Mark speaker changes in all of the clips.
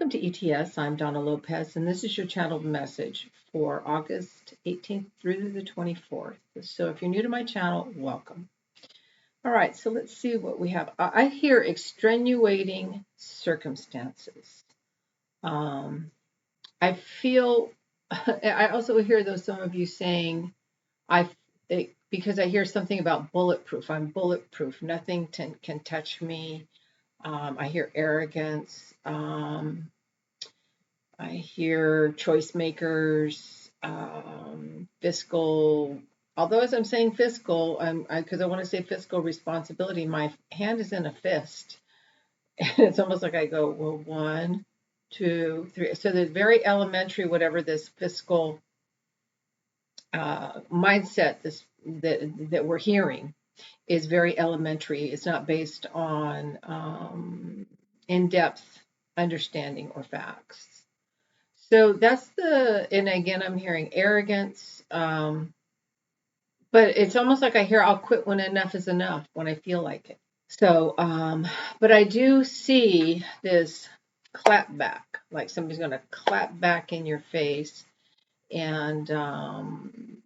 Speaker 1: Welcome to ETS. I'm Donna Lopez, and this is your channeled message for August 18th through the 24th. So if you're new to my channel, welcome. All right, so let's see what we have. I hear extenuating circumstances. I feel, I also hear some of you saying, because I hear something about bulletproof. I'm bulletproof. Nothing can touch me. I hear arrogance. I hear choice makers, fiscal. Although as I'm saying fiscal, because I want to say fiscal responsibility, my hand is in a fist. And it's almost like I go, well, 1, 2, 3. So there's very elementary, whatever this fiscal mindset that we're hearing is very elementary. It's not based on in-depth understanding or facts. So that's and again, I'm hearing arrogance, but it's almost like I hear I'll quit when enough is enough, when I feel like it. So, but I do see this clap back, like somebody's going to clap back in your face and, and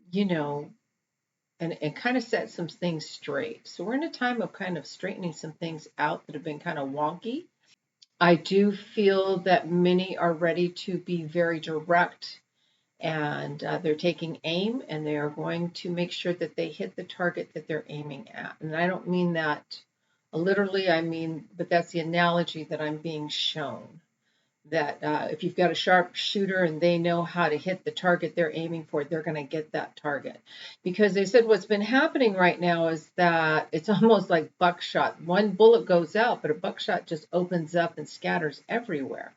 Speaker 1: kind of set some things straight. So we're in a time of kind of straightening some things out that have been kind of wonky. I do feel that many are ready to be very direct, and they're taking aim, and they are going to make sure that they hit the target that they're aiming at. And I don't mean that literally, but that's the analogy that I'm being shown. That if you've got a sharp shooter and they know how to hit the target they're aiming for, they're going to get that target. Because they said what's been happening right now is that it's almost like buckshot. One bullet goes out, but a buckshot just opens up and scatters everywhere.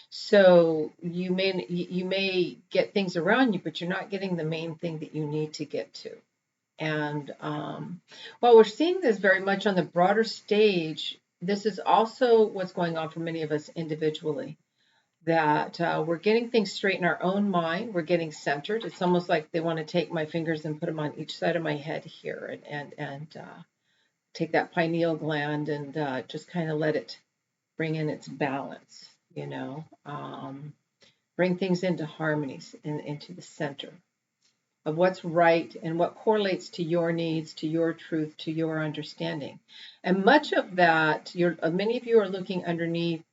Speaker 1: So you may get things around you, but you're not getting the main thing that you need to get to. And while we're seeing this very much on the broader stage, this is also what's going on for many of us individually. That we're getting things straight in our own mind. We're getting centered. It's almost like they want to take my fingers and put them on each side of my head here and take that pineal gland and just kind of let it bring in its balance, bring things into harmonies and into the center of what's right and what correlates to your needs, to your truth, to your understanding. And much of that, many of you are looking underneath.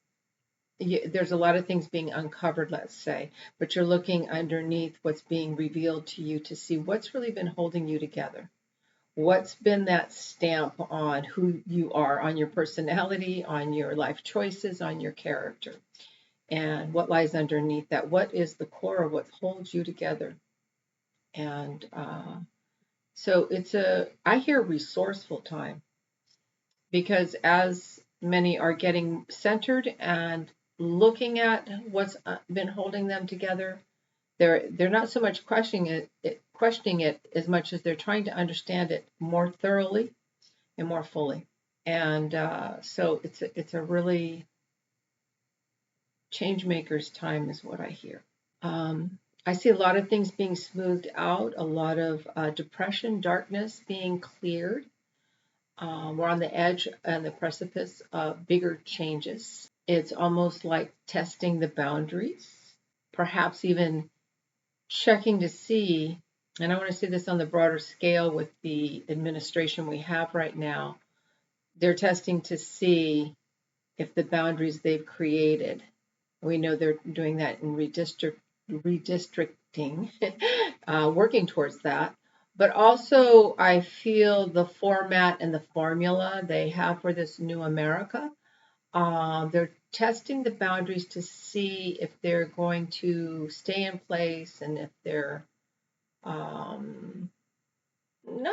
Speaker 1: There's a lot of things being uncovered, let's say, but you're looking underneath what's being revealed to you to see what's really been holding you together. What's been that stamp on who you are, on your personality, on your life choices, on your character, and what lies underneath that? What is the core of what holds you together? And so I hear resourceful time, because as many are getting centered and looking at what's been holding them together, they're not so much questioning it as much as they're trying to understand it more thoroughly and more fully. And so it's a really change maker's time is what I hear. I see a lot of things being smoothed out, a lot of depression, darkness being cleared. We're on the edge and the precipice of bigger changes. It's almost like testing the boundaries, perhaps even checking to see, and I want to see this on the broader scale with the administration we have right now. They're testing to see if the boundaries they've created, we know they're doing that in redistricting, working towards that. But also, I feel the format and the formula they have for this new America. They're testing the boundaries to see if they're going to stay in place and if they're not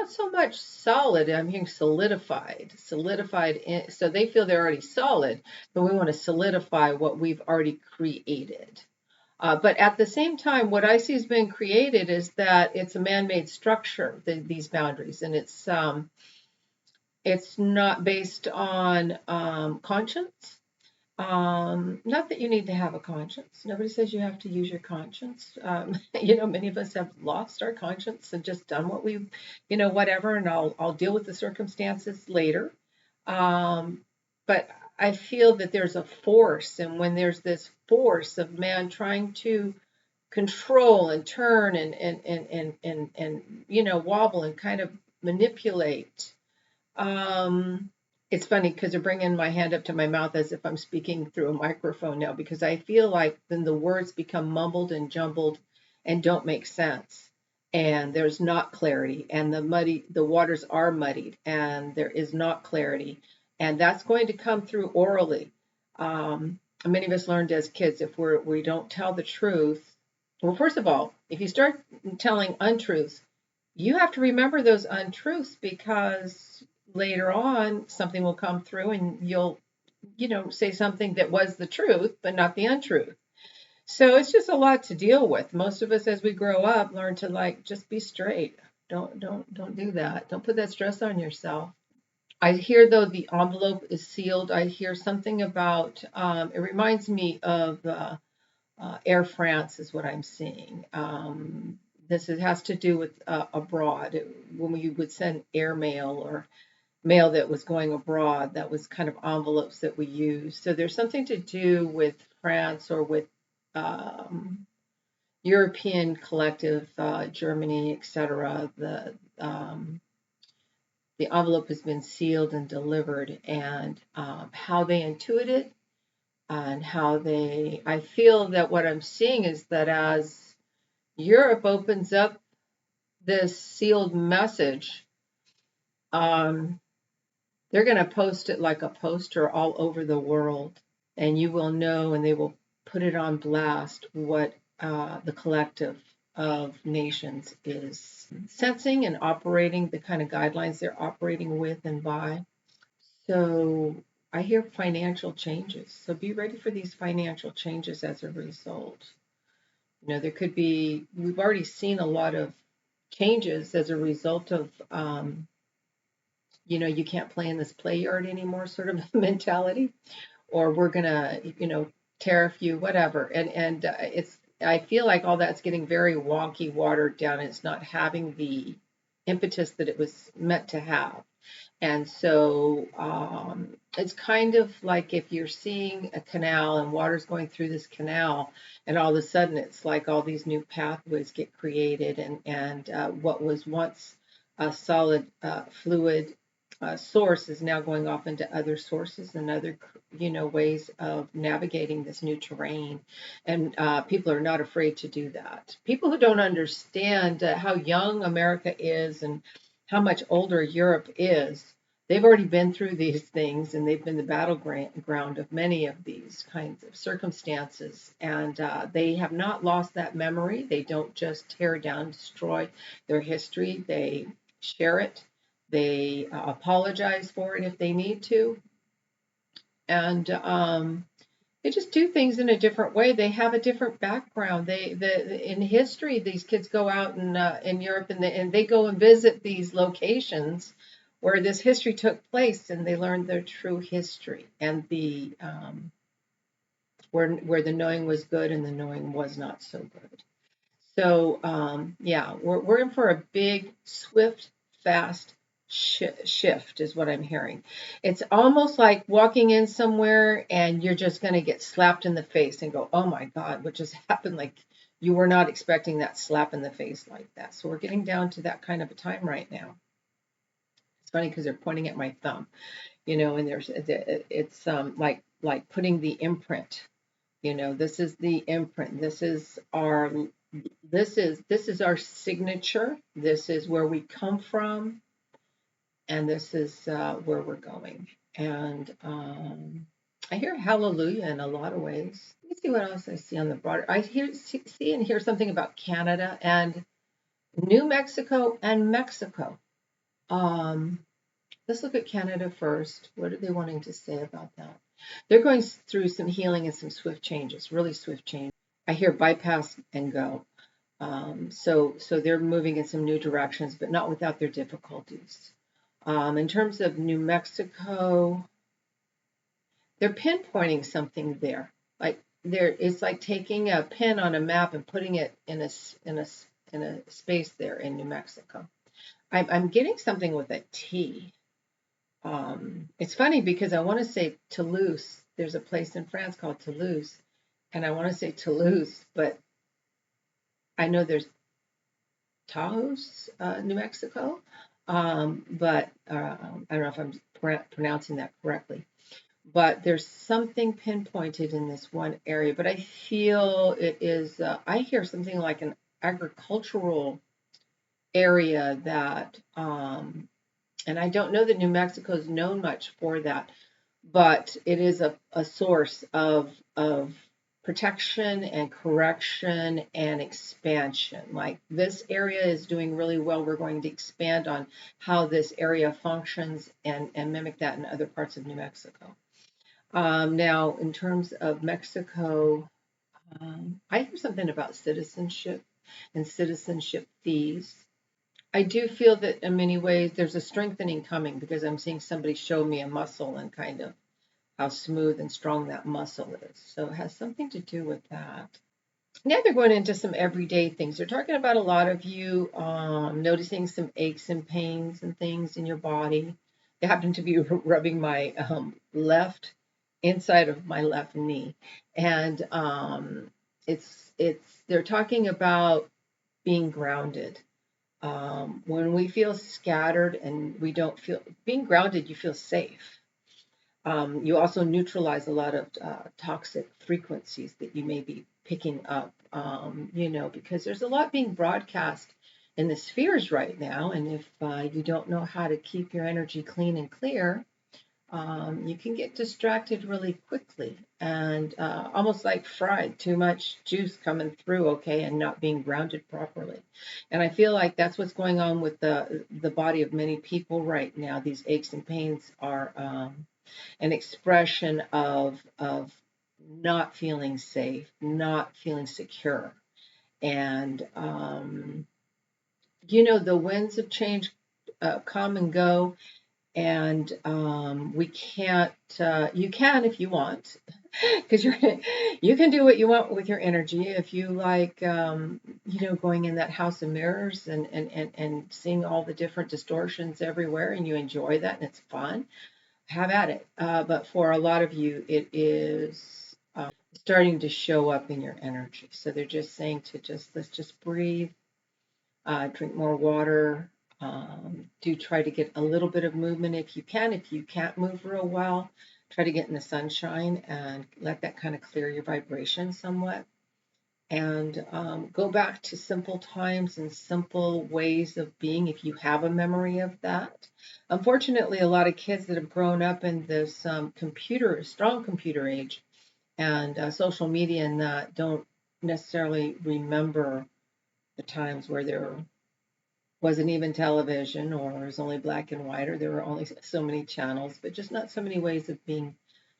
Speaker 1: so much solid. I'm hearing solidified. So they feel they're already solid, but we want to solidify what we've already created. But at the same time, what I see has been created is that it's a man-made structure, these boundaries, and it's not based on conscience. Not that you need to have a conscience. Nobody says you have to use your conscience. Many of us have lost our conscience and just done what we, whatever, and I'll deal with the circumstances later. But I feel that there's a force, and when there's this force of man trying to control and turn and wobble and kind of manipulate. It's funny because they're bringing my hand up to my mouth as if I'm speaking through a microphone now, because I feel like then the words become mumbled and jumbled and don't make sense. And there's not clarity, and the waters are muddied, and there is not clarity. And that's going to come through orally. Many of us learned as kids, if we don't tell the truth. Well, first of all, if you start telling untruths, you have to remember those untruths, because later on something will come through and you'll say something that was the truth but not the untruth. So it's just a lot to deal with. Most of us as we grow up learn to just be straight. Don't do that. Don't put that stress on yourself. I hear though the envelope is sealed. I hear something about it reminds me of Air France is what I'm seeing. Has to do with abroad. When we would send airmail or mail that was going abroad, that was kind of envelopes that we used. So there's something to do with France or with European collective, Germany, etc. The envelope has been sealed and delivered, and how they intuit it and I feel that what I'm seeing is that as Europe opens up this sealed message, they're going to post it like a poster all over the world, and you will know, and they will put it on blast what the collective of nations is sensing and operating, the kind of guidelines they're operating with and by. So I hear financial changes. So be ready for these financial changes as a result. There could be, we've already seen a lot of changes as a result of, you can't play in this play yard anymore sort of mentality, or we're going to, tariff you, whatever. And I feel like all that's getting very wonky, watered down. It's not having the impetus that it was meant to have. And so it's kind of like if you're seeing a canal and water's going through this canal, and all of a sudden it's like all these new pathways get created, and what was once a solid fluid source is now going off into other sources and other ways of navigating this new terrain. And people are not afraid to do that. People who don't understand how young America is and how much older Europe is, they've already been through these things, and they've been the battleground of many of these kinds of circumstances. And they have not lost that memory. They don't just tear down, destroy their history. They share it. They apologize for it if they need to. And they just do things in a different way. They have a different background. In history, these kids go out in Europe, and they go and visit these locations where this history took place, and they learn their true history, and the where the knowing was good and the knowing was not so good. So yeah, we're in for a big, swift, fast shift is what I'm hearing. It's almost like walking in somewhere and you're just going to get slapped in the face and go, oh my God, what just happened? Like you were not expecting that slap in the face like that. So we're getting down to that kind of a time right now. It's funny because they're pointing at my thumb, and it's like putting the imprint. This is the imprint. This is our signature. This is where we come from, and this is where we're going. And I hear hallelujah in a lot of ways. Let me see what else I see on the broader. I see and hear something about Canada and New Mexico and Mexico. Let's look at Canada first. What are they wanting to say about that? They're going through some healing and some swift changes, really swift change. I hear bypass and go. So they're moving in some new directions, but not without their difficulties. In terms of New Mexico, they're pinpointing something there. It's like taking a pin on a map and putting it in a space there in New Mexico. I'm getting something with a T. It's funny because I want to say Toulouse. There's a place in France called Toulouse, and I want to say Toulouse, but I know there's Taos, New Mexico. But I don't know if I'm pronouncing that correctly. But there's something pinpointed in this one area. But I feel it is, I hear something like an agricultural area that, and I don't know that New Mexico is known much for that, but it is a source of protection and correction and expansion. Like this area is doing really well. We're going to expand on how this area functions and mimic that in other parts of New Mexico. Now, in terms of Mexico, I hear something about citizenship and citizenship fees. I do feel that in many ways there's a strengthening coming because I'm seeing somebody show me a muscle and kind of how smooth and strong that muscle is. So it has something to do with that. Now they're going into some everyday things. They're talking about a lot of you noticing some aches and pains and things in your body. They happen to be rubbing my left inside of my left knee, and it's they're talking about being grounded. When we feel scattered and we don't feel being grounded, you feel safe. You also neutralize a lot of toxic frequencies that you may be picking up, because there's a lot being broadcast in the spheres right now. And if you don't know how to keep your energy clean and clear, you can get distracted really quickly and almost like fried, too much juice coming through, okay, and not being grounded properly. And I feel like that's what's going on with the body of many people right now. These aches and pains are an expression of not feeling safe, not feeling secure. And, the winds of change come and go. And we can't, you can if you want, because you can do what you want with your energy. If you like, going in that house of mirrors and seeing all the different distortions everywhere and you enjoy that and it's fun, have at it. But for a lot of you, it is starting to show up in your energy. So they're just saying let's just breathe, drink more water, do try to get a little bit of movement if you can. If you can't move real well, try to get in the sunshine and let that kind of clear your vibration somewhat. And go back to simple times and simple ways of being if you have a memory of that. Unfortunately, a lot of kids that have grown up in this strong computer age and social media and that don't necessarily remember the times where there wasn't even television or it was only black and white or there were only so many channels, but just not so many ways of being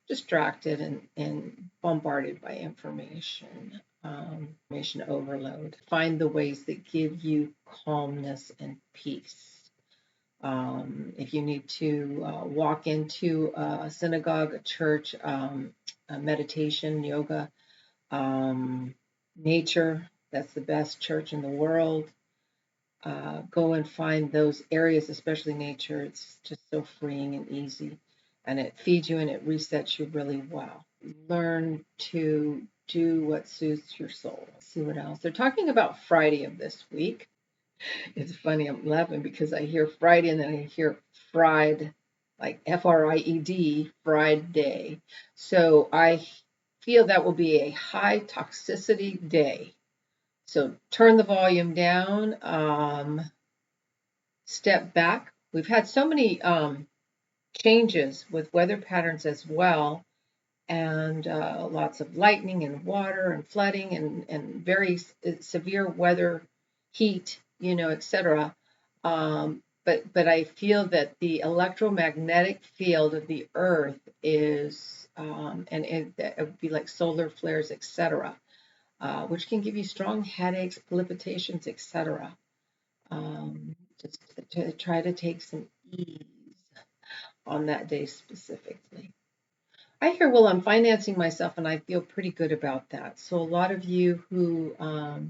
Speaker 1: distracted and bombarded by information. Information overload. Find the ways that give you calmness and peace. If you need to walk into a synagogue, a church, a meditation, yoga, nature, that's the best church in the world. Go and find those areas, especially nature. It's just so freeing and easy, and it feeds you and it resets you really well. Learn to do what soothes your soul. Let's see what else. They're talking about Friday of this week. It's funny, I'm laughing because I hear Friday and then I hear fried, like FRIED, fried day. So I feel that will be a high toxicity day. So turn the volume down, step back. We've had so many changes with weather patterns as well, and lots of lightning and water and flooding and very severe weather, heat, etc. But I feel that the electromagnetic field of the Earth is, and it would be like solar flares, etc., which can give you strong headaches, palpitations, etc. Just to try to take some ease on that day specifically. I hear, well, I'm financing myself and I feel pretty good about that. So a lot of you who, have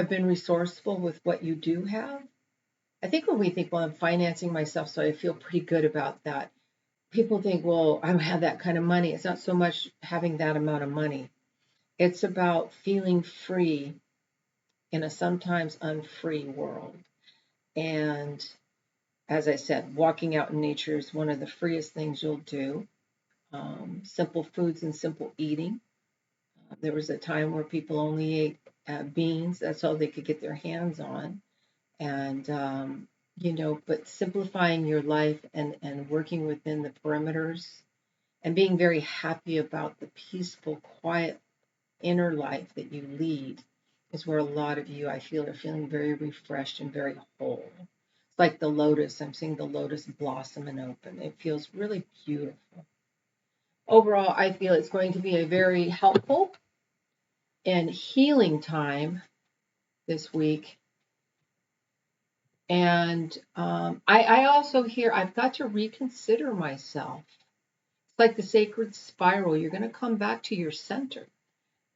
Speaker 1: been resourceful with what you do have, I think when we think, well, I'm financing myself, so I feel pretty good about that. People think, well, I don't have that kind of money. It's not so much having that amount of money. It's about feeling free in a sometimes unfree world. And as I said, walking out in nature is one of the freest things you'll do. Simple foods and simple eating. There was a time where people only ate beans. That's all they could get their hands on. And, but simplifying your life and working within the perimeters and being very happy about the peaceful, quiet inner life that you lead is where a lot of you, I feel, are feeling very refreshed and very whole. It's like the lotus. I'm seeing the lotus blossom and open. It feels really beautiful. Overall, I feel it's going to be a very helpful and healing time this week. And I also hear I've got to reconsider myself. It's like the sacred spiral. You're going to come back to your center.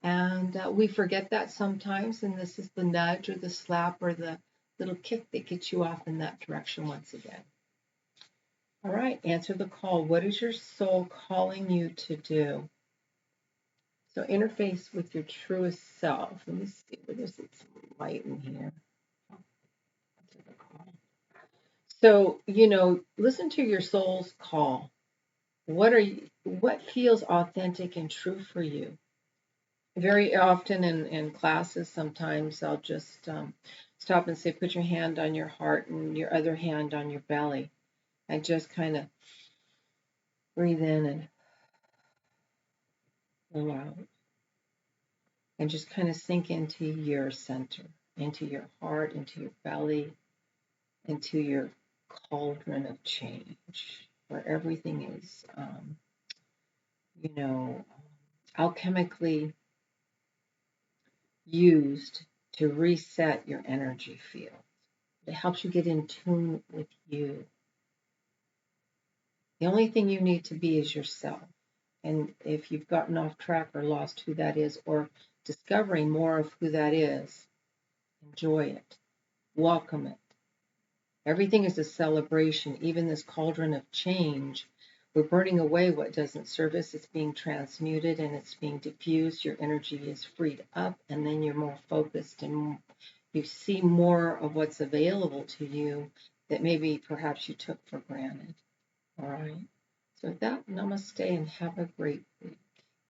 Speaker 1: And we forget that sometimes. And this is the nudge or the slap or the little kick that gets you off in that direction once again. All right, answer the call. What is your soul calling you to do? So interface with your truest self. Let me see where there's some light in here. Answer the call. So, listen to your soul's call. What feels authentic and true for you? Very often in classes, sometimes I'll just stop and say, put your hand on your heart and your other hand on your belly. And just kind of breathe in and blow out. And just kind of sink into your center, into your heart, into your belly, into your cauldron of change, where everything is, alchemically used to reset your energy field. It helps you get in tune with you. The only thing you need to be is yourself. And if you've gotten off track or lost who that is, or discovering more of who that is, enjoy it, welcome it. Everything is a celebration, even this cauldron of change. We're burning away what doesn't serve us. It's being transmuted and it's being diffused. Your energy is freed up, and then you're more focused and you see more of what's available to you that maybe perhaps you took for granted. All right. So with that, namaste and have a great week.